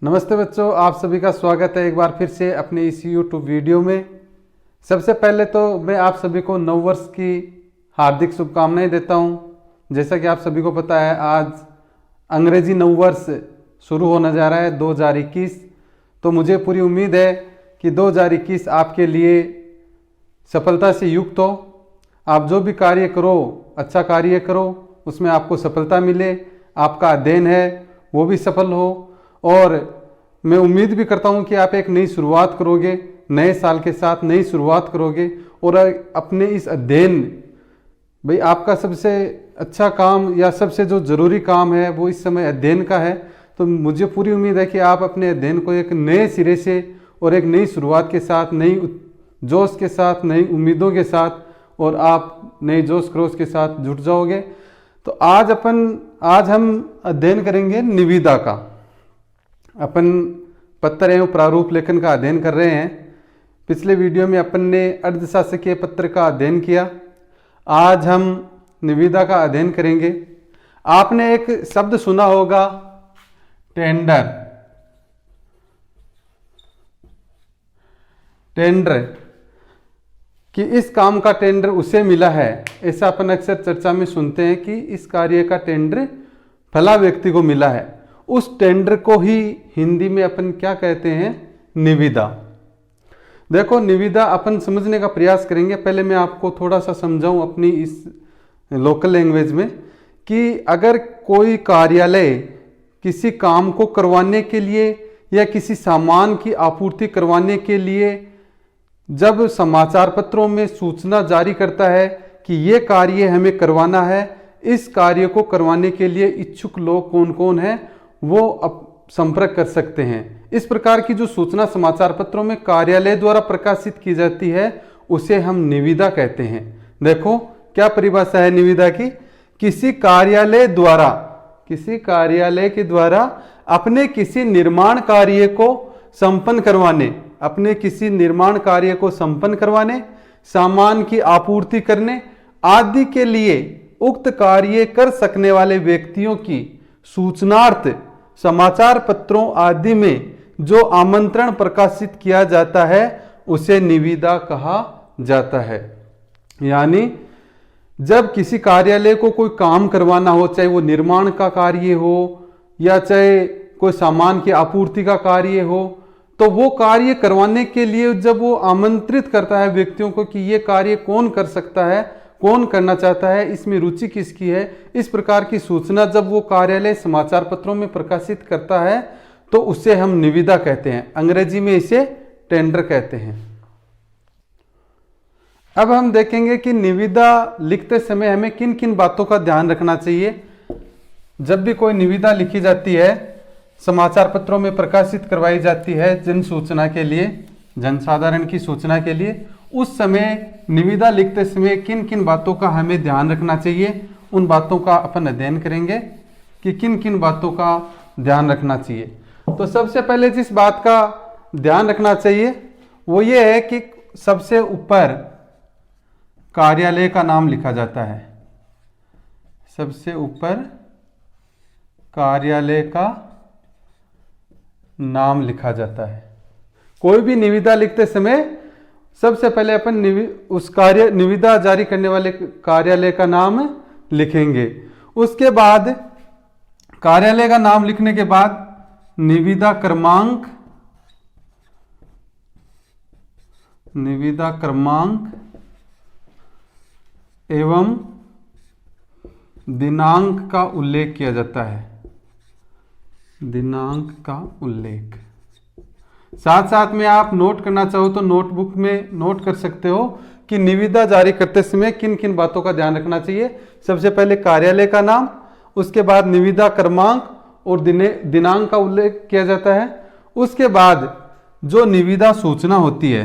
नमस्ते बच्चों, आप सभी का स्वागत है एक बार फिर से अपने इस YouTube वीडियो में। सबसे पहले तो मैं आप सभी को नव वर्ष की हार्दिक शुभकामनाएं देता हूं। जैसा कि आप सभी को पता है, आज अंग्रेजी नव वर्ष शुरू होने जा रहा है 2021। तो मुझे पूरी उम्मीद है कि 2021 आपके लिए सफलता से युक्त हो। आप जो भी कार्य करो, अच्छा कार्य करो, उसमें आपको सफलता मिले, आपका अध्ययन है वो भी सफल हो। और मैं उम्मीद भी करता हूं कि आप एक नई शुरुआत करोगे, नए साल के साथ नई शुरुआत करोगे। और अपने इस अध्ययन, भाई आपका सबसे अच्छा काम या सबसे जो ज़रूरी काम है वो इस समय अध्ययन का है। तो मुझे पूरी उम्मीद है कि आप अपने अध्ययन को एक नए सिरे से और एक नई शुरुआत के साथ, नई जोश के साथ, नई उम्मीदों के साथ, और आप नए जोश खरोश के साथ जुट जाओगे। तो आज हम अध्ययन करेंगे निविदा का। अपन पत्र एवं प्रारूप लेखन का अध्ययन कर रहे हैं। पिछले वीडियो में अपन ने अर्धशासकीय पत्र का अध्ययन किया। आज हम निविदा का अध्ययन करेंगे। आपने एक शब्द सुना होगा, टेंडर। टेंडर कि इस काम का टेंडर उसे मिला है, ऐसा अपन अक्सर चर्चा में सुनते हैं कि इस कार्य का टेंडर फला व्यक्ति को मिला है। उस टेंडर को ही हिंदी में अपन क्या कहते हैं? निविदा। देखो, निविदा अपन समझने का प्रयास करेंगे। पहले मैं आपको थोड़ा सा समझाऊं अपनी इस लोकल लैंग्वेज में कि अगर कोई कार्यालय किसी काम को करवाने के लिए या किसी सामान की आपूर्ति करवाने के लिए जब समाचार पत्रों में सूचना जारी करता है कि ये कार्य हमें करवाना है, इस कार्य को करवाने के लिए इच्छुक लोग कौन कौन हैं, वो अब संपर्क कर सकते हैं। इस प्रकार की जो सूचना समाचार पत्रों में कार्यालय द्वारा प्रकाशित की जाती है उसे हम निविदा कहते हैं। देखो क्या परिभाषा है निविदा की। किसी कार्यालय के द्वारा अपने किसी निर्माण कार्य को संपन्न करवाने, सामान की आपूर्ति करने आदि के लिए उक्त कार्य कर सकने वाले व्यक्तियों की सूचनार्थ समाचार पत्रों आदि में जो आमंत्रण प्रकाशित किया जाता है उसे निविदा कहा जाता है। यानी जब किसी कार्यालय को कोई काम करवाना हो, चाहे वो निर्माण का कार्य हो या चाहे कोई सामान की आपूर्ति का कार्य हो, तो वो कार्य करवाने के लिए जब वो आमंत्रित करता है व्यक्तियों को कि ये कार्य कौन कर सकता है, कौन करना चाहता है, इसमें रुचि किसकी है, इस प्रकार की सूचना जब वो कार्यालय समाचार पत्रों में प्रकाशित करता है तो उसे हम निविदा कहते हैं। अंग्रेजी में इसे टेंडर कहते हैं। अब हम देखेंगे कि निविदा लिखते समय हमें किन किन बातों का ध्यान रखना चाहिए। जब भी कोई निविदा लिखी जाती है, समाचार पत्रों में प्रकाशित करवाई जाती है जन सूचना के लिए, जनसाधारण की सूचना के लिए, उस समय निविदा लिखते समय किन किन बातों का हमें ध्यान रखना चाहिए, उन बातों का अपन अध्ययन करेंगे कि किन किन बातों का ध्यान रखना चाहिए। तो सबसे पहले जिस बात का ध्यान रखना चाहिए वो ये है कि सबसे ऊपर कार्यालय का नाम लिखा जाता है। सबसे ऊपर कार्यालय का नाम लिखा जाता है। कोई भी निविदा लिखते समय सबसे पहले अपन निविदा जारी करने वाले कार्यालय का नाम लिखेंगे। उसके बाद कार्यालय का नाम लिखने के बाद निविदा क्रमांक एवं दिनांक का उल्लेख किया जाता है। दिनांक का उल्लेख, साथ साथ में आप नोट करना चाहो तो नोटबुक में नोट कर सकते हो कि निविदा जारी करते समय किन किन बातों का ध्यान रखना चाहिए। सबसे पहले कार्यालय का नाम, उसके बाद निविदा क्रमांक और दिनांक का उल्लेख किया जाता है। उसके बाद जो निविदा सूचना होती है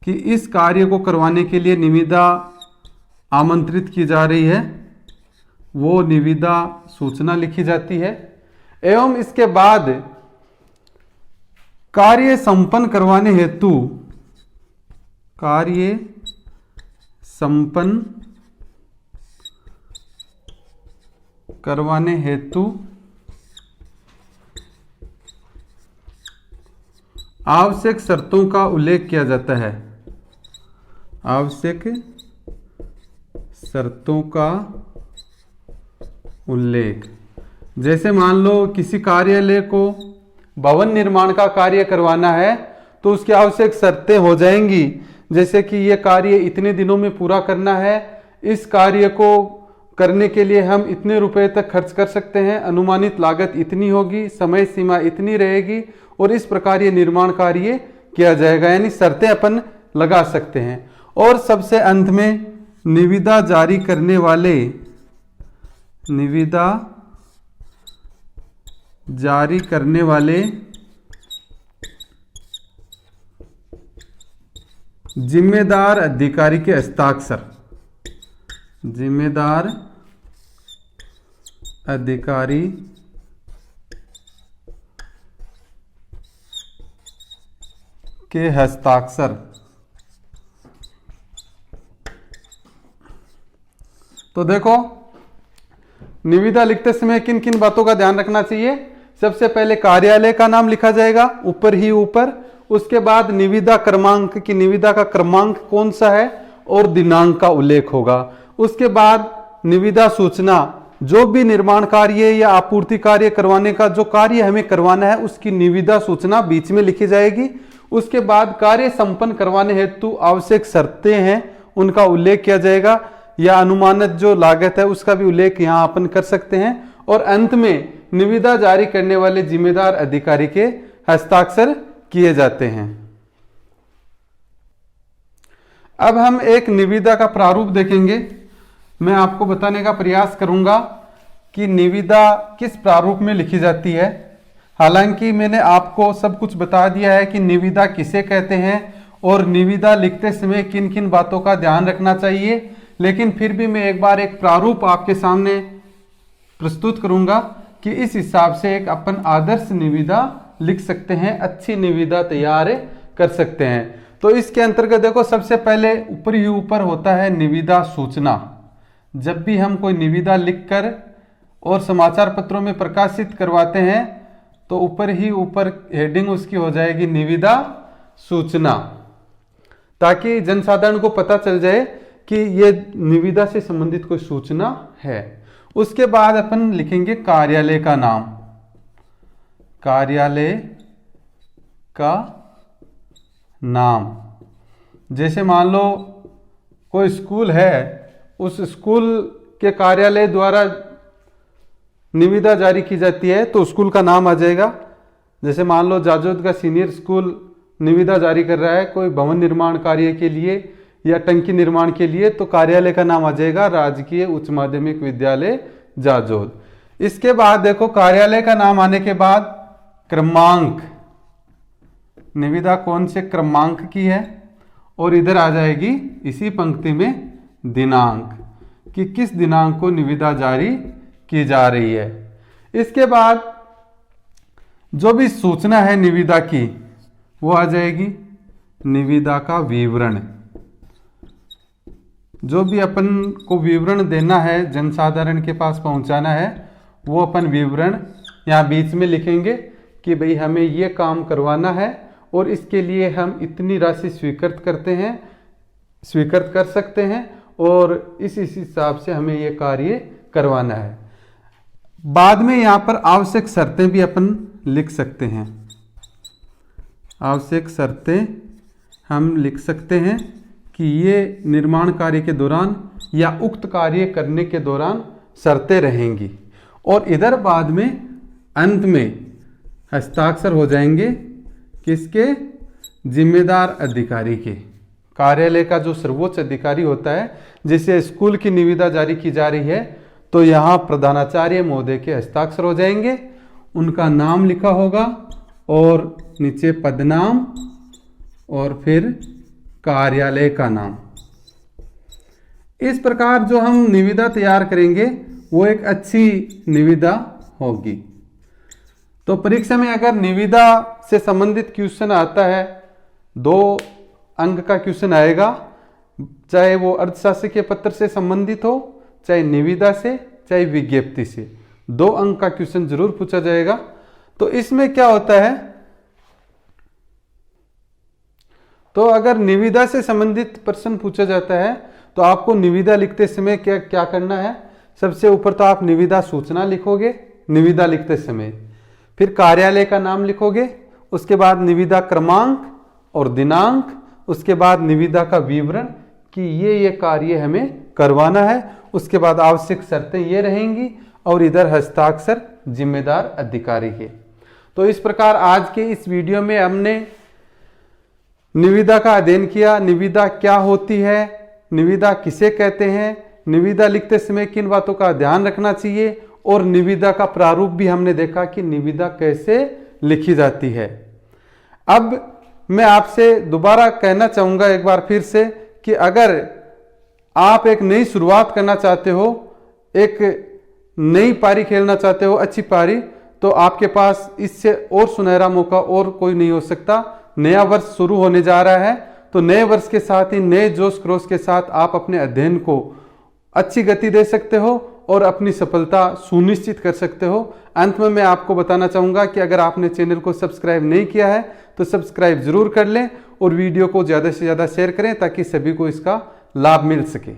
कि इस कार्य को करवाने के लिए निविदा आमंत्रित की जा रही है, वो निविदा सूचना लिखी जाती है। एवं इसके बाद कार्य संपन्न करवाने हेतु आवश्यक शर्तों का उल्लेख किया जाता है। आवश्यक शर्तों का उल्लेख, जैसे मान लो किसी कार्यालय को भवन निर्माण का कार्य करवाना है तो उसकी आवश्यक शर्तें हो जाएंगी, जैसे कि ये कार्य इतने दिनों में पूरा करना है, इस कार्य को करने के लिए हम इतने रुपए तक खर्च कर सकते हैं, अनुमानित लागत इतनी होगी, समय सीमा इतनी रहेगी और इस प्रकार ये निर्माण कार्य किया जाएगा, यानी शर्तें अपन लगा सकते हैं। और सबसे अंत में निविदा जारी करने वाले, निविदा जारी करने वाले जिम्मेदार अधिकारी के हस्ताक्षर, जिम्मेदार अधिकारी के हस्ताक्षर। तो देखो निविदा लिखते समय किन किन बातों का ध्यान रखना चाहिए। सबसे पहले कार्यालय का नाम लिखा जाएगा ऊपर ही ऊपर, उसके बाद निविदा क्रमांक की, निविदा का क्रमांक कौन सा है और दिनांक का उल्लेख होगा। उसके बाद निविदा सूचना, जो भी निर्माण कार्य या आपूर्ति कार्य करवाने का जो कार्य हमें करवाना है उसकी निविदा सूचना बीच में लिखी जाएगी। उसके बाद कार्य संपन्न करवाने हेतु आवश्यक शर्तें हैं उनका उल्लेख किया जाएगा, या अनुमानित जो लागत है उसका भी उल्लेख यहां अपन कर सकते हैं। और अंत में निविदा जारी करने वाले जिम्मेदार अधिकारी के हस्ताक्षर किए जाते हैं। अब हम एक निविदा का प्रारूप देखेंगे। मैं आपको बताने का प्रयास करूंगा कि निविदा किस प्रारूप में लिखी जाती है। हालांकि मैंने आपको सब कुछ बता दिया है कि निविदा किसे कहते हैं और निविदा लिखते समय किन किन बातों का ध्यान रखना चाहिए, लेकिन फिर भी मैं एक बार एक प्रारूप आपके सामने प्रस्तुत करूंगा कि इस हिसाब से एक अपन आदर्श निविदा लिख सकते हैं, अच्छी निविदा तैयार कर सकते हैं। तो इसके अंतर्गत देखो सबसे पहले ऊपर ही ऊपर होता है निविदा सूचना। जब भी हम कोई निविदा लिखकर और समाचार पत्रों में प्रकाशित करवाते हैं तो ऊपर ही ऊपर हेडिंग उसकी हो जाएगी निविदा सूचना, ताकि जनसाधारण को पता चल जाए कि ये निविदा से संबंधित कोई सूचना है। उसके बाद अपन लिखेंगे कार्यालय का नाम, कार्यालय का नाम। जैसे मान लो कोई स्कूल है, उस स्कूल के कार्यालय द्वारा निविदा जारी की जाती है तो स्कूल का नाम आ जाएगा। जैसे मान लो जाजोद का सीनियर स्कूल निविदा जारी कर रहा है कोई भवन निर्माण कार्य के लिए या टंकी निर्माण के लिए, तो कार्यालय का नाम आ जाएगा राजकीय उच्च माध्यमिक विद्यालय जाजोद। इसके बाद देखो कार्यालय का नाम आने के बाद क्रमांक, निविदा कौन से क्रमांक की है, और इधर आ जाएगी इसी पंक्ति में दिनांक, कि किस दिनांक को निविदा जारी की जा रही है। इसके बाद जो भी सूचना है निविदा की वो आ जाएगी निविदा का विवरण। जो भी अपन को विवरण देना है, जनसाधारण के पास पहुंचाना है, वो अपन विवरण यहाँ बीच में लिखेंगे कि भाई हमें ये काम करवाना है और इसके लिए हम इतनी राशि स्वीकृत कर सकते हैं और इस हिसाब से हमें ये कार्य करवाना है। बाद में यहाँ पर आवश्यक शर्तें भी अपन लिख सकते हैं। आवश्यक शर्तें हम लिख सकते हैं कि ये निर्माण कार्य के दौरान या उक्त कार्य करने के दौरान शर्तें रहेंगी, और इधर बाद में अंत में हस्ताक्षर हो जाएंगे किसके, जिम्मेदार अधिकारी के। कार्यालय का जो सर्वोच्च अधिकारी होता है, जैसे स्कूल की निविदा जारी की जा रही है तो यहाँ प्रधानाचार्य महोदय के हस्ताक्षर हो जाएंगे, उनका नाम लिखा होगा और नीचे पदनाम और फिर कार्यालय का नाम। इस प्रकार जो हम निविदा तैयार करेंगे वो एक अच्छी निविदा होगी। तो परीक्षा में अगर निविदा से संबंधित क्वेश्चन आता है, 2 अंक का क्वेश्चन आएगा, चाहे वो अर्थशास्त्र पत्र से संबंधित हो, चाहे निविदा से, चाहे विज्ञप्ति से, 2 अंक का क्वेश्चन जरूर पूछा जाएगा। तो इसमें क्या होता है तो अगर निविदा से संबंधित प्रश्न पूछा जाता है तो आपको निविदा लिखते समय क्या क्या करना है। सबसे ऊपर तो आप निविदा सूचना लिखोगे निविदा लिखते समय, फिर कार्यालय का नाम लिखोगे, उसके बाद निविदा क्रमांक और दिनांक, उसके बाद निविदा का विवरण कि ये कार्य हमें करवाना है, उसके बाद आवश्यक शर्तें ये रहेंगी और इधर हस्ताक्षर जिम्मेदार अधिकारी के। तो इस प्रकार आज के इस वीडियो में हमने निविदा का अध्ययन किया। निविदा क्या होती है, निविदा किसे कहते हैं, निविदा लिखते समय किन बातों का ध्यान रखना चाहिए और निविदा का प्रारूप भी हमने देखा कि निविदा कैसे लिखी जाती है। अब मैं आपसे दोबारा कहना चाहूंगा एक बार फिर से कि अगर आप एक नई शुरुआत करना चाहते हो, एक नई पारी खेलना चाहते हो, अच्छी पारी, तो आपके पास इससे और सुनहरा मौका और कोई नहीं हो सकता। नया वर्ष शुरू होने जा रहा है, तो नए वर्ष के साथ ही नए जोश क्रोश के साथ आप अपने अध्ययन को अच्छी गति दे सकते हो और अपनी सफलता सुनिश्चित कर सकते हो। अंत में मैं आपको बताना चाहूंगा कि अगर आपने चैनल को सब्सक्राइब नहीं किया है तो सब्सक्राइब जरूर कर लें और वीडियो को ज़्यादा से ज़्यादा शेयर करें ताकि सभी को इसका लाभ मिल सके।